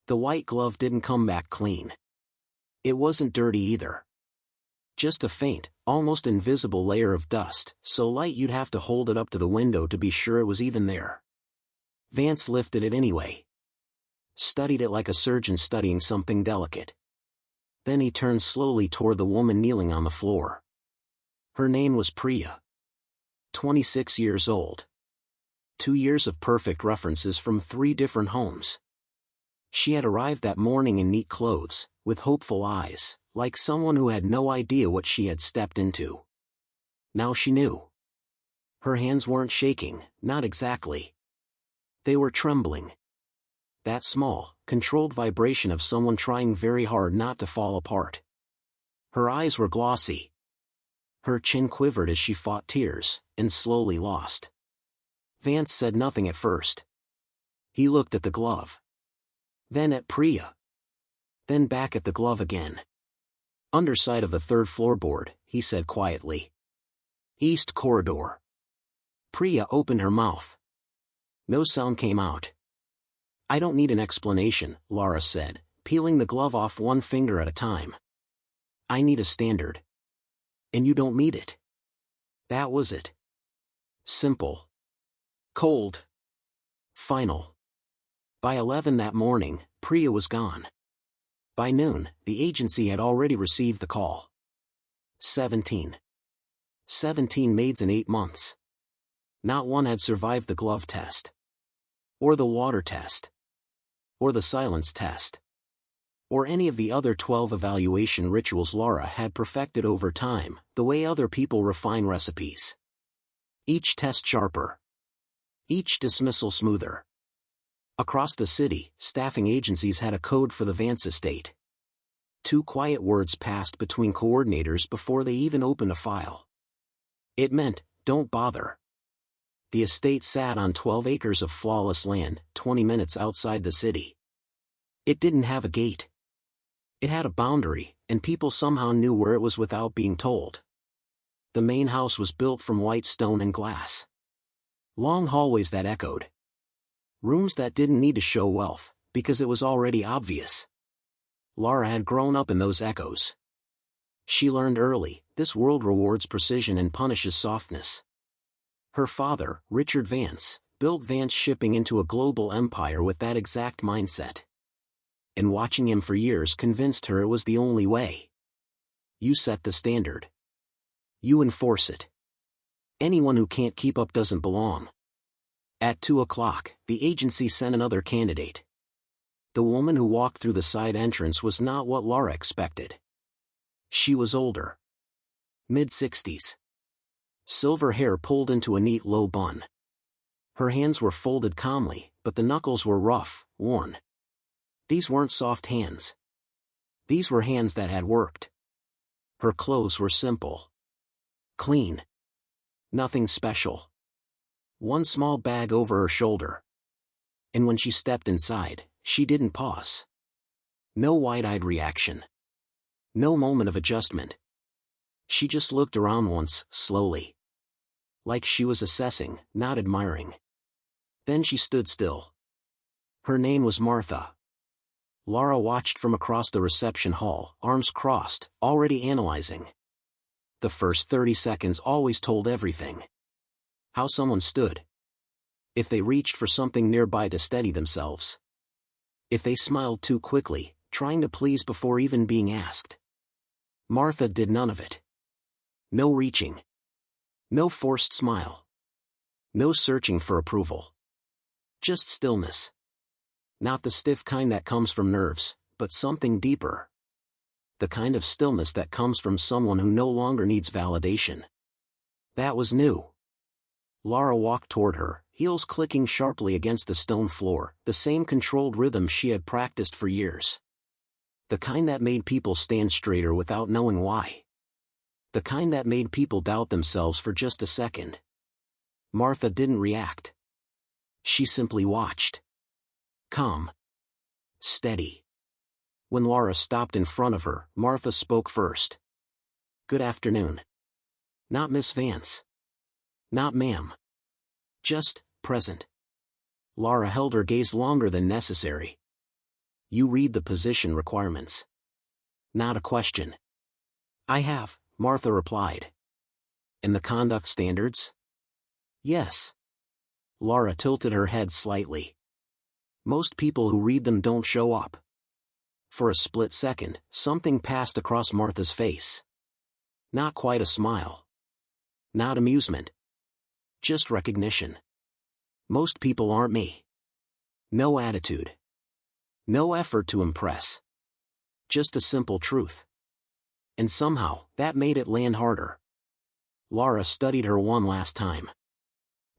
The white glove didn't come back clean. It wasn't dirty either. Just a faint, almost invisible layer of dust, so light you'd have to hold it up to the window to be sure it was even there. Vance lifted it anyway. Studied it like a surgeon studying something delicate. Then he turned slowly toward the woman kneeling on the floor. Her name was Priya. 26 years old. 2 years of perfect references from 3 different homes. She had arrived that morning in neat clothes, with hopeful eyes, like someone who had no idea what she had stepped into. Now she knew. Her hands weren't shaking, not exactly. They were trembling. That small, controlled vibration of someone trying very hard not to fall apart. Her eyes were glossy. Her chin quivered as she fought tears, and slowly lost. Vance said nothing at first. He looked at the glove. Then at Priya. Then back at the glove again. Underside of the 3rd floorboard, he said quietly. East corridor. Priya opened her mouth. No sound came out. I don't need an explanation, Lara said, peeling the glove off one finger at a time. I need a standard. And you don't meet it. That was it. Simple. Cold. Final. By 11 that morning, Priya was gone. By noon, the agency had already received the call. 17 maids in 8 months. Not one had survived the glove test. Or the water test. Or the silence test. Or any of the other 12 evaluation rituals Lara had perfected over time, the way other people refine recipes. Each test sharper. Each dismissal smoother. Across the city, staffing agencies had a code for the Vance estate. 2 quiet words passed between coordinators before they even opened a file. It meant, don't bother. The estate sat on 12 acres of flawless land, 20 minutes outside the city. It didn't have a gate. It had a boundary, and people somehow knew where it was without being told. The main house was built from white stone and glass. Long hallways that echoed. Rooms that didn't need to show wealth, because it was already obvious. Lara had grown up in those echoes. She learned early, this world rewards precision and punishes softness. Her father, Richard Vance, built Vance Shipping into a global empire with that exact mindset. And watching him for years convinced her it was the only way. You set the standard. You enforce it. Anyone who can't keep up doesn't belong. At 2 o'clock, the agency sent another candidate. The woman who walked through the side entrance was not what Lara expected. She was older. Mid-60s. Silver hair pulled into a neat low bun. Her hands were folded calmly, but the knuckles were rough, worn. These weren't soft hands. These were hands that had worked. Her clothes were simple. Clean. Nothing special. One small bag over her shoulder. And when she stepped inside, she didn't pause. No wide-eyed reaction. No moment of adjustment. She just looked around once, slowly. Like she was assessing, not admiring. Then she stood still. Her name was Martha. Lara watched from across the reception hall, arms crossed, already analyzing. The first 30 seconds always told everything. How someone stood. If they reached for something nearby to steady themselves. If they smiled too quickly, trying to please before even being asked. Martha did none of it. No reaching. No forced smile. No searching for approval. Just stillness. Not the stiff kind that comes from nerves, but something deeper. The kind of stillness that comes from someone who no longer needs validation. That was new. Lara walked toward her, heels clicking sharply against the stone floor, the same controlled rhythm she had practiced for years. The kind that made people stand straighter without knowing why. The kind that made people doubt themselves for just a second. Martha didn't react. She simply watched. Calm. Steady. When Lara stopped in front of her, Martha spoke first. Good afternoon. Not Miss Vance. Not ma'am. Just, present. Lara held her gaze longer than necessary. You read the position requirements. Not a question. I have, Martha replied. And the conduct standards? Yes. Laura tilted her head slightly. Most people who read them don't show up. For a split second, something passed across Martha's face. Not quite a smile. Not amusement. Just recognition. Most people aren't me. No attitude. No effort to impress. Just a simple truth. And somehow, that made it land harder. Laura studied her one last time.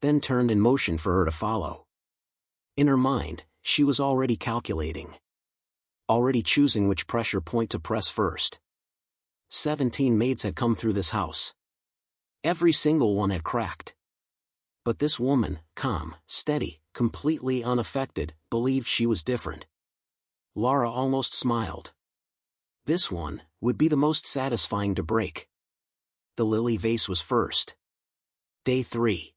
Then turned in motion for her to follow. In her mind, she was already calculating. Already choosing which pressure point to press first. 17 maids had come through this house. Every single one had cracked. But this woman, calm, steady, completely unaffected, believed she was different. Laura almost smiled. This one would be the most satisfying to break. The lily vase was first. Day 3.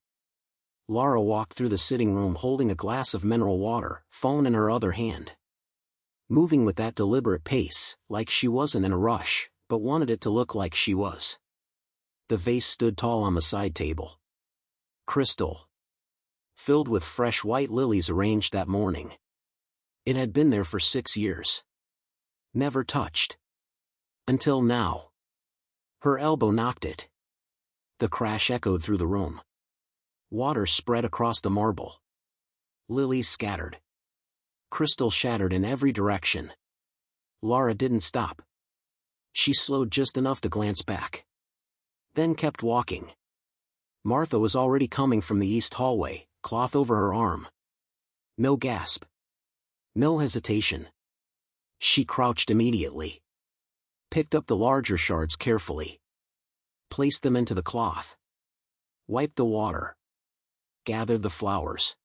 Laura walked through the sitting room holding a glass of mineral water, phone in her other hand. Moving with that deliberate pace, like she wasn't in a rush, but wanted it to look like she was. The vase stood tall on the side table. Crystal. Filled with fresh white lilies arranged that morning. It had been there for 6 years. Never touched. Until now. Her elbow knocked it. The crash echoed through the room. Water spread across the marble. Lilies scattered. Crystal shattered in every direction. Laura didn't stop. She slowed just enough to glance back. Then kept walking. Martha was already coming from the east hallway, cloth over her arm. No gasp. No hesitation. She crouched immediately. Picked up the larger shards carefully. Placed them into the cloth. Wiped the water. Gathered the flowers.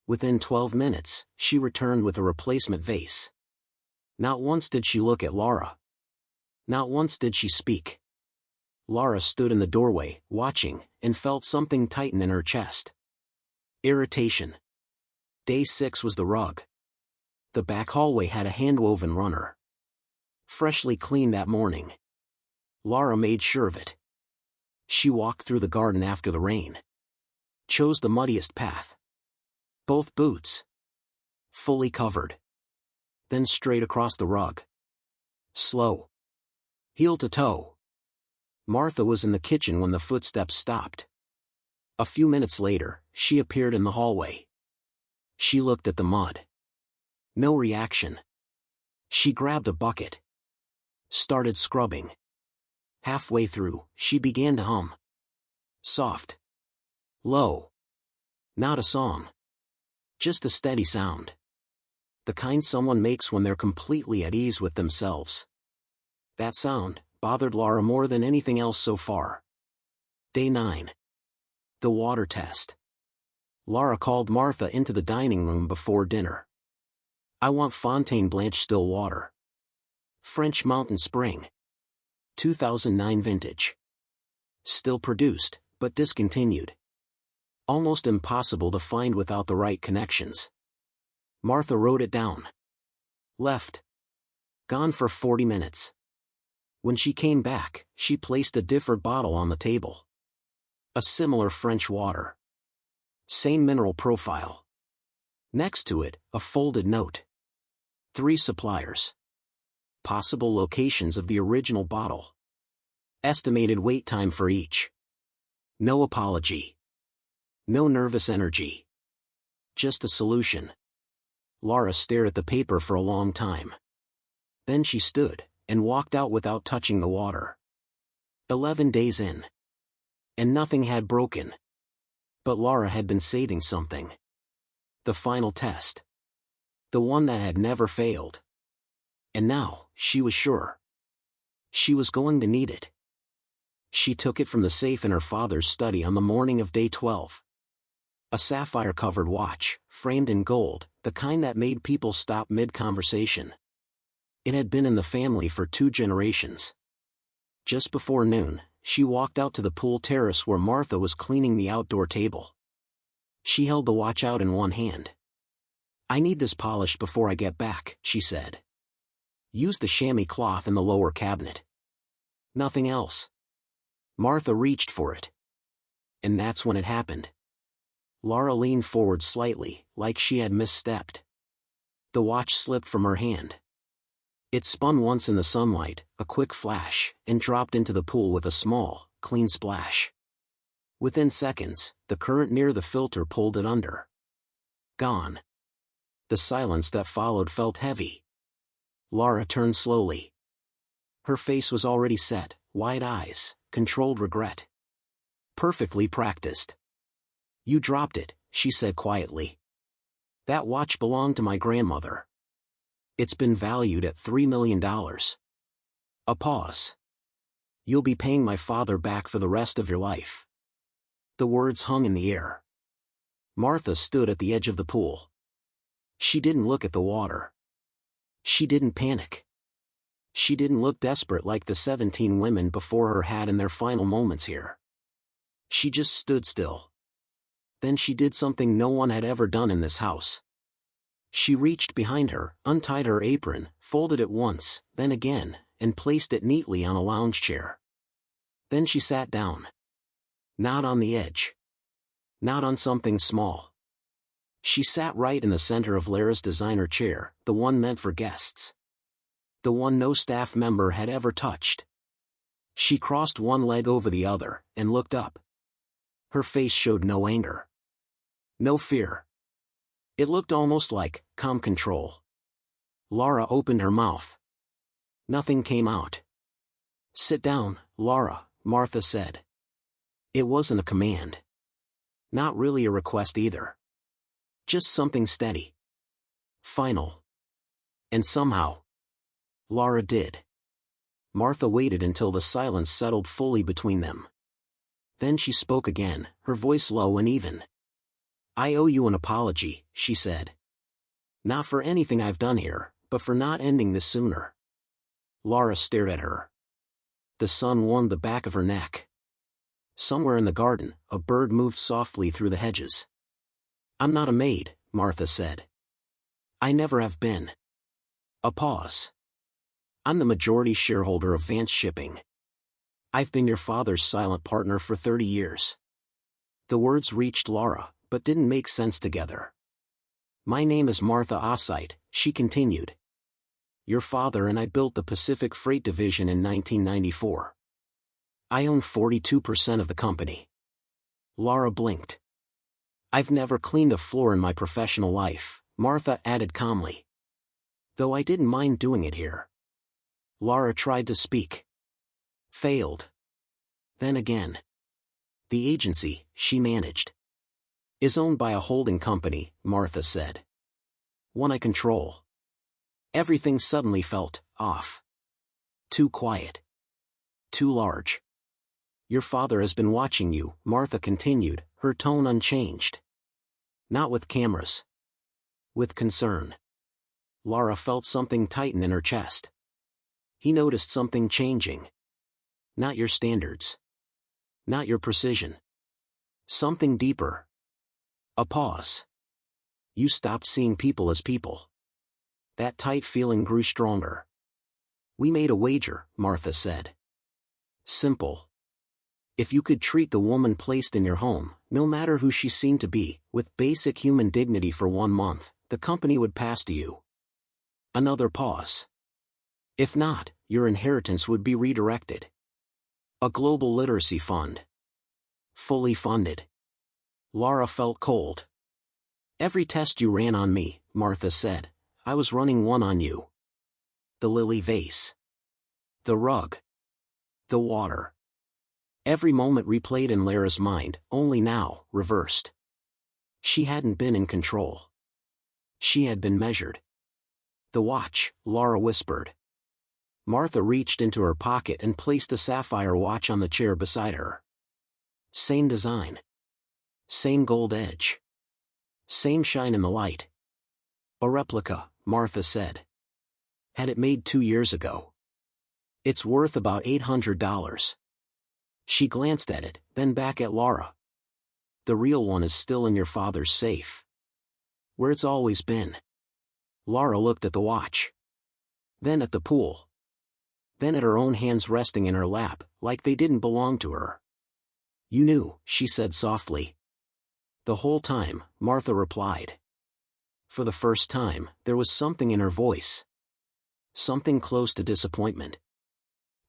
Within 12 minutes, she returned with a replacement vase. Not once did she look at Laura. Not once did she speak. Laura stood in the doorway, watching, and felt something tighten in her chest. Irritation. Day 6 was the rug. The back hallway had a hand-woven runner. Freshly cleaned that morning. Laura made sure of it. She walked through the garden after the rain. Chose the muddiest path. Both boots. Fully covered. Then straight across the rug. Slow. Heel to toe. Martha was in the kitchen when the footsteps stopped. A few minutes later, she appeared in the hallway. She looked at the mud. No reaction. She grabbed a bucket. Started scrubbing. Halfway through, she began to hum. Soft. Low. Not a song. Just a steady sound. The kind someone makes when they're completely at ease with themselves. That sound bothered Laura more than anything else so far. Day 9. The water test. Laura called Martha into the dining room before dinner. I want Fontaine Blanche still water. French Mountain Spring. 2009 vintage. Still produced, but discontinued. Almost impossible to find without the right connections. Martha wrote it down. Left. Gone for 40 minutes. When she came back, she placed a different bottle on the table. A similar French water. Same mineral profile. Next to it, a folded note. 3 suppliers. Possible locations of the original bottle. Estimated wait time for each. No apology. No nervous energy. Just a solution. Laura stared at the paper for a long time. Then she stood and walked out without touching the water. 11 days in. And nothing had broken. But Laura had been saving something. The final test. The one that had never failed. And now, she was sure. She was going to need it. She took it from the safe in her father's study on the morning of day 12. A sapphire-covered watch, framed in gold, the kind that made people stop mid-conversation. It had been in the family for 2 generations. Just before noon, she walked out to the pool terrace where Martha was cleaning the outdoor table. She held the watch out in one hand. I need this polished before I get back, she said. Use the chamois cloth in the lower cabinet. Nothing else. Martha reached for it. And that's when it happened. Laura leaned forward slightly, like she had misstepped. The watch slipped from her hand. It spun once in the sunlight, a quick flash, and dropped into the pool with a small, clean splash. Within seconds, the current near the filter pulled it under. Gone. The silence that followed felt heavy. Laura turned slowly. Her face was already set, wide eyes, controlled regret. Perfectly practiced. You dropped it, she said quietly. That watch belonged to my grandmother. It's been valued at $3 million. A pause. You'll be paying my father back for the rest of your life. The words hung in the air. Martha stood at the edge of the pool. She didn't look at the water. She didn't panic. She didn't look desperate like the 17 women before her had in their final moments here. She just stood still. Then she did something no one had ever done in this house. She reached behind her, untied her apron, folded it once, then again, and placed it neatly on a lounge chair. Then she sat down. Not on the edge. Not on something small. She sat right in the center of Lara's designer chair, the one meant for guests. The one no staff member had ever touched. She crossed one leg over the other, and looked up. Her face showed no anger. No fear. It looked almost like calm control. Lara opened her mouth. Nothing came out. Sit down, Lara, Martha said. It wasn't a command. Not really a request either. Just something steady. Final. And somehow, Lara did. Martha waited until the silence settled fully between them. Then she spoke again, her voice low and even. I owe you an apology, she said. Not for anything I've done here, but for not ending this sooner. Lara stared at her. The sun warmed the back of her neck. Somewhere in the garden, a bird moved softly through the hedges. I'm not a maid, Martha said. I never have been. A pause. I'm the majority shareholder of Vance Shipping. I've been your father's silent partner for 30 years. The words reached Lara, but didn't make sense together. My name is Martha Ossite, she continued. Your father and I built the Pacific Freight Division in 1994. I own 42% of the company. Lara blinked. I've never cleaned a floor in my professional life, Martha added calmly. Though I didn't mind doing it here. Lara tried to speak. Failed. Then again. The agency, she managed, is owned by a holding company, Martha said. One I control. Everything suddenly felt off. Too quiet. Too large. Your father has been watching you, Martha continued, her tone unchanged. Not with cameras. With concern. Lara felt something tighten in her chest. He noticed something changing. Not your standards. Not your precision. Something deeper. A pause. You stopped seeing people as people. That tight feeling grew stronger. We made a wager, Martha said. Simple. If you could treat the woman placed in your home, no matter who she seemed to be, with basic human dignity for 1 month, the company would pass to you. Another pause. If not, your inheritance would be redirected. A global literacy fund. Fully funded. Lara felt cold. Every test you ran on me, Martha said, I was running one on you. The lily vase. The rug. The water. Every moment replayed in Lara's mind, only now, reversed. She hadn't been in control. She had been measured. The watch, Lara whispered. Martha reached into her pocket and placed a sapphire watch on the chair beside her. Same design. Same gold edge. Same shine in the light. A replica, Martha said. Had it made 2 years ago. It's worth about $800. She glanced at it, then back at Lara. The real one is still in your father's safe. Where it's always been. Laura looked at the watch. Then at the pool. Then at her own hands resting in her lap, like they didn't belong to her. You knew, she said softly. The whole time, Martha replied. For the first time, there was something in her voice. Something close to disappointment.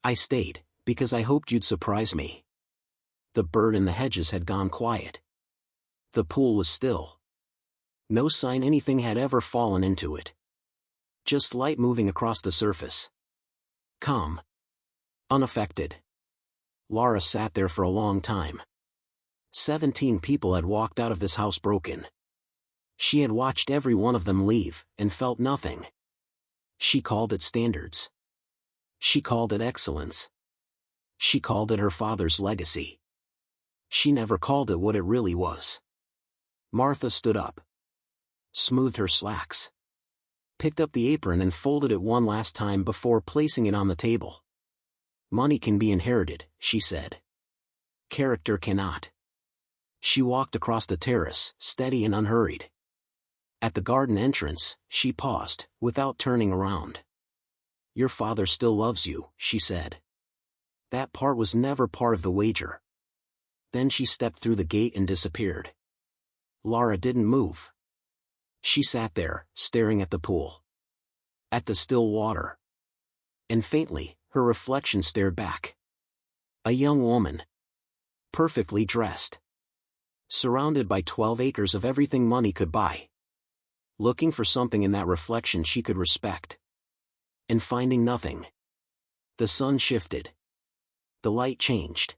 I stayed, because I hoped you'd surprise me. The bird in the hedges had gone quiet. The pool was still. No sign anything had ever fallen into it. Just light moving across the surface. Calm. Unaffected. Laura sat there for a long time. 17 people had walked out of this house broken. She had watched every one of them leave, and felt nothing. She called it standards. She called it excellence. She called it her father's legacy. She never called it what it really was. Martha stood up. Smoothed her slacks. Picked up the apron and folded it one last time before placing it on the table. Money can be inherited, she said. Character cannot. She walked across the terrace, steady and unhurried. At the garden entrance, she paused, without turning around. Your father still loves you, she said. That part was never part of the wager. Then she stepped through the gate and disappeared. Laura didn't move. She sat there, staring at the pool. At the still water. And faintly, her reflection stared back. A young woman. Perfectly dressed. Surrounded by 12 acres of everything money could buy. Looking for something in that reflection she could respect. And finding nothing. The sun shifted. The light changed.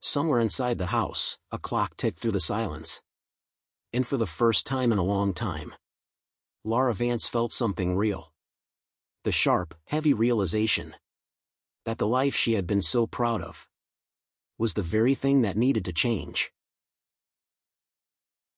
Somewhere inside the house, a clock ticked through the silence. And for the first time in a long time, Laura Vance felt something real. The sharp, heavy realization that the life she had been so proud of was the very thing that needed to change.